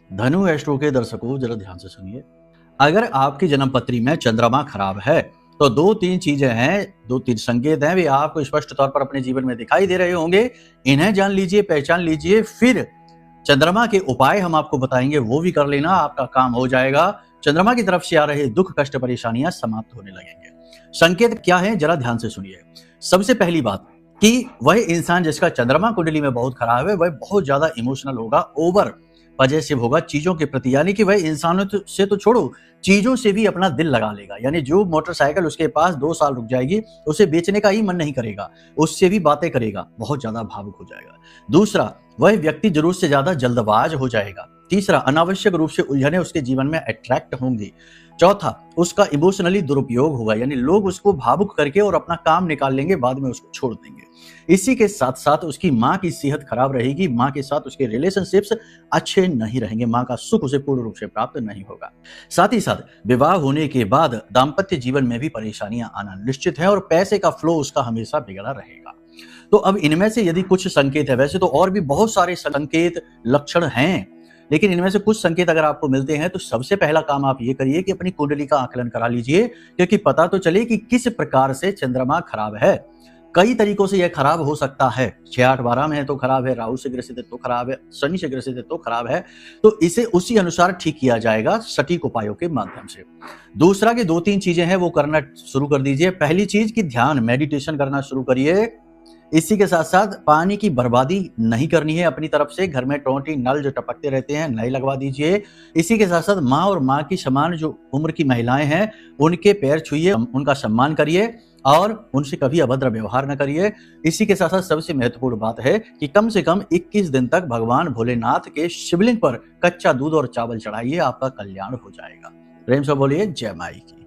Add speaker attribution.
Speaker 1: धनु एस्ट्रो के दर्शकों जरा ध्यान से सुनिए। अगर आपकी जन्म पत्री में चंद्रमा खराब है तो दो तीन चीजें हैं, दो तीन संकेत हैं, वे आपको स्पष्ट तौर पर अपने जीवन में दिखाई दे रहे होंगे। इन्हें जान लीजिए, पहचान लीजिए, फिर चंद्रमा के उपाय हम आपको बताएंगे, वो भी कर लेना, आपका काम हो जाएगा। चंद्रमा की तरफ से आ रहे दुख कष्ट परेशानियां समाप्त होने लगेंगे। संकेत क्या है, जरा ध्यान से सुनिए। सबसे पहली बात कि वह इंसान जिसका चंद्रमा कुंडली में बहुत खराब है, वह बहुत ज्यादा इमोशनल होगा, ओवर पॉजिटिव होगा चीजों के प्रति, यानी कि वह इंसानों से तो छोड़ो, चीजों से भी अपना दिल लगा लेगा। यानी जो मोटरसाइकिल उसके पास 2 साल रुक जाएगी, उसे बेचने का ही मन नहीं करेगा, उससे भी बातें करेगा, बहुत ज्यादा भावुक हो जाएगा। दूसरा, वह व्यक्ति जरूरत से ज्यादा जल्दबाज हो जाएगा। तीसरा, अनावश्यक रूप से उलझने उसके जीवन में अट्रैक्ट होंगी। चौथा, उसका इमोशनली दुरुपयोग होगा, यानी लोग उसको भावुक करके और अपना काम निकाल लेंगे, बाद में उसको छोड़ देंगे। इसी के साथ साथ उसकी माँ की सेहत खराब रहेगी, माँ के साथ उसके रिलेशनशिप्स अच्छे नहीं रहेंगे, माँ का सुख उसे पूर्ण रूप से प्राप्त नहीं होगा। साथ ही साथ विवाह होने के बाद दाम्पत्य जीवन में भी परेशानियां आना निश्चित है और पैसे का फ्लो उसका हमेशा बिगड़ा रहेगा। तो अब इनमें से यदि कुछ संकेत है, वैसे तो और भी बहुत सारे संकेत लक्षण हैं, लेकिन इनमें से कुछ संकेत अगर आपको मिलते हैं तो सबसे पहला काम आप ये करिए कि अपनी कुंडली का आकलन करा लीजिए, क्योंकि पता तो चले कि किस प्रकार से चंद्रमा खराब है। कई तरीकों से यह खराब हो सकता है, 6-8-12 में है तो खराब है, राहु से ग्रसित है तो खराब है, शनि से ग्रसित है तो खराब है, तो इसे उसी अनुसार ठीक किया जाएगा सटीक उपायों के माध्यम से। दूसरा कि 2-3 चीजें हैं वो करना शुरू कर दीजिए। पहली चीज कि ध्यान मेडिटेशन करना शुरू करिए। इसी के साथ साथ पानी की बर्बादी नहीं करनी है अपनी तरफ से, घर में टोंटी नल जो टपकते रहते हैं नए लगवा दीजिए। इसी के साथ साथ माँ और माँ की समान जो उम्र की महिलाएं हैं उनके पैर छुइए, उनका सम्मान करिए और उनसे कभी अभद्र व्यवहार न करिए। इसी के साथ साथ सबसे महत्वपूर्ण बात है कि कम से कम 21 दिन तक भगवान भोलेनाथ के शिवलिंग पर कच्चा दूध और चावल चढ़ाइए, आपका कल्याण हो जाएगा। प्रेम से बोलिए जय माई की।